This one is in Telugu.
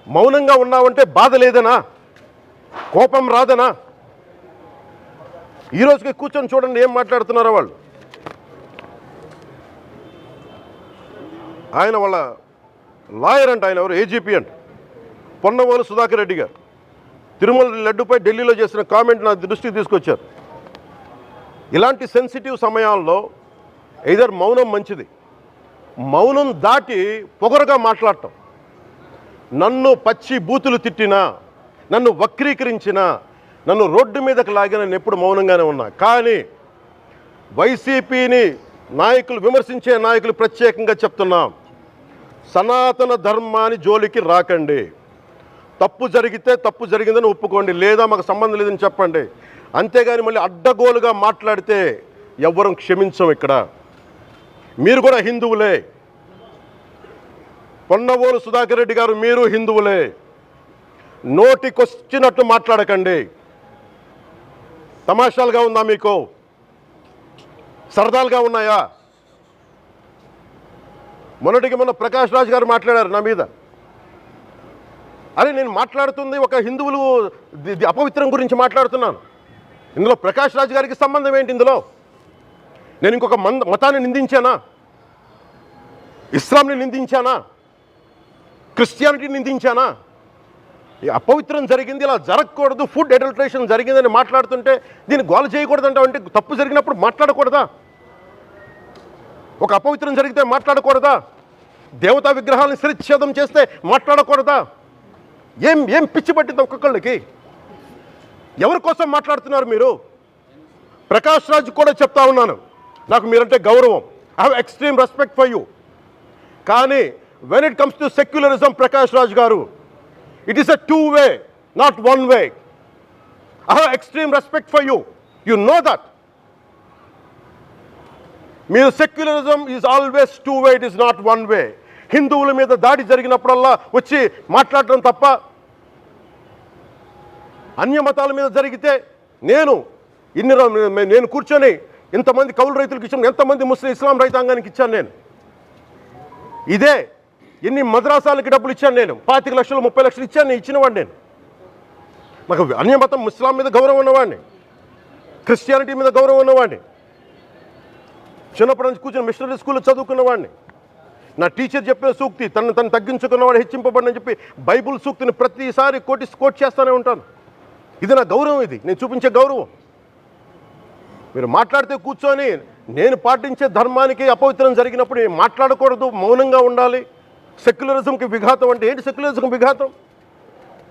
మౌనంగా ఉన్నావంటే బాధ లేదనా, కోపం రాదనా? ఈ రోజుకి కూర్చొని చూడండి ఏం మాట్లాడుతున్నారో వాళ్ళు. ఆయన వాళ్ళ లాయర్ అంట, ఆయన ఎవరు, ఏజీపీ అంట, పొన్నవోలు సుధాకర్ రెడ్డి గారు తిరుమల లడ్డుపై ఢిల్లీలో చేసిన కామెంట్ నా దృష్టికి తీసుకొచ్చారు. ఇలాంటి సెన్సిటివ్ సమయాల్లో ఎయిదర్ మౌనం మంచిది, మౌనం దాటి పొగరుగా మాట్లాడటం, నన్ను పచ్చి బూతులు తిట్టినా, నన్ను వక్రీకరించినా, నన్ను రోడ్డు మీదకి లాగిన నేను ఎప్పుడు మౌనంగానే ఉన్నా. కానీ వైసీపీని నాయకులు, విమర్శించే నాయకులు ప్రత్యేకంగా చెప్తున్నాం, సనాతన ధర్మాన్ని జోలికి రాకండి. తప్పు జరిగితే తప్పు జరిగిందని ఒప్పుకోండి, లేదా మాకు సంబంధం లేదని చెప్పండి. అంతేగాని మళ్ళీ అడ్డగోలుగా మాట్లాడితే ఎవ్వరం క్షమించం. ఇక్కడ మీరు కూడా హిందువులే, పొన్నవోలు సుధాకర్ రెడ్డి గారు మీరు హిందువులే, నోటికొచ్చినట్టు మాట్లాడకండి. తమాషాలుగా ఉందా మీకు? సరదాలుగా ఉన్నాయా? మొన్నటికి మొన్న ప్రకాష్ రాజ్ గారు మాట్లాడారు నా మీద. అరే నేను మాట్లాడుతుంది ఒక హిందువులు అపవిత్రం గురించి మాట్లాడుతున్నాను. ఇందులో ప్రకాష్ రాజ్ గారికి సంబంధం ఏంటి? ఇందులో నేను ఇంకొక మతాన్ని నిందించానా? ఇస్లాంని నిందించానా? క్రిస్టియానిటీని నిందించానా? ఈ అపవిత్రం జరిగింది, ఇలా జరగకూడదు, ఫుడ్ అడల్ట్రేషన్ జరిగిందని మాట్లాడుతుంటే దీన్ని గోల చేయకూడదంటే, అంటే తప్పు జరిగినప్పుడు మాట్లాడకూడదా? ఒక అపవిత్రం జరిగితే మాట్లాడకూడదా? దేవతా విగ్రహాలను శిరచ్ఛేదం చేస్తే మాట్లాడకూడదా? ఏం పిచ్చి పట్టింది ఒక్కొక్కళ్ళకి? ఎవరి కోసం మాట్లాడుతున్నారు మీరు? ప్రకాష్ రాజ్ కూడా చెప్తా ఉన్నాను, నాకు మీరంటే గౌరవం, I have extreme respect for you. కానీ when it comes to secularism, Prakash Raj garu, it is a two way, not one way. I have extreme respect for you, you know that. మీరు secularism is always two way, it is not one way. హిందువుల మీద దాడి జరిగినప్పుడల్లా వచ్చి మాట్లాడటం తప్ప, అన్య మతాల మీద జరిగితే నేను కూర్చొని ఇంతమంది కౌలు రైతులకు ఇచ్చాను, ఎంతమంది ముస్లిం ఇస్లాం రైతాంగానికి ఇచ్చాను నేను. ఇదే ఎన్ని మద్రాసాలకి డబ్బులు ఇచ్చాను నేను, 25 లక్షలు 30 లక్షలు ఇచ్చాను, నేను ఇచ్చినవాడిని. నేను నాకు అన్యమతం ఇస్లాం మీద గౌరవం ఉన్నవాడిని, క్రిస్టియానిటీ మీద గౌరవం ఉన్నవాడిని, చిన్నప్పటి నుంచి కూర్చొని మిషనరీ స్కూల్లో చదువుకున్నవాడిని. నా టీచర్ చెప్పిన సూక్తి, తను తగ్గించుకున్నవాడు హెచ్చింపబడినని చెప్పి బైబుల్ సూక్తిని ప్రతిసారి కోట్ చేస్తూనే ఉంటాను. ఇది నా గౌరవం, ఇది నేను చూపించే గౌరవం. మీరు మాట్లాడితే కూర్చొని నేను పాటించే ధర్మానికి అపవిత్రం జరిగినప్పుడు మాట్లాడకూడదు, మౌనంగా ఉండాలి. సెక్యులరిజంకి విఘాతం అంటే ఏంటి? సెక్యులరిజంకి విఘాతం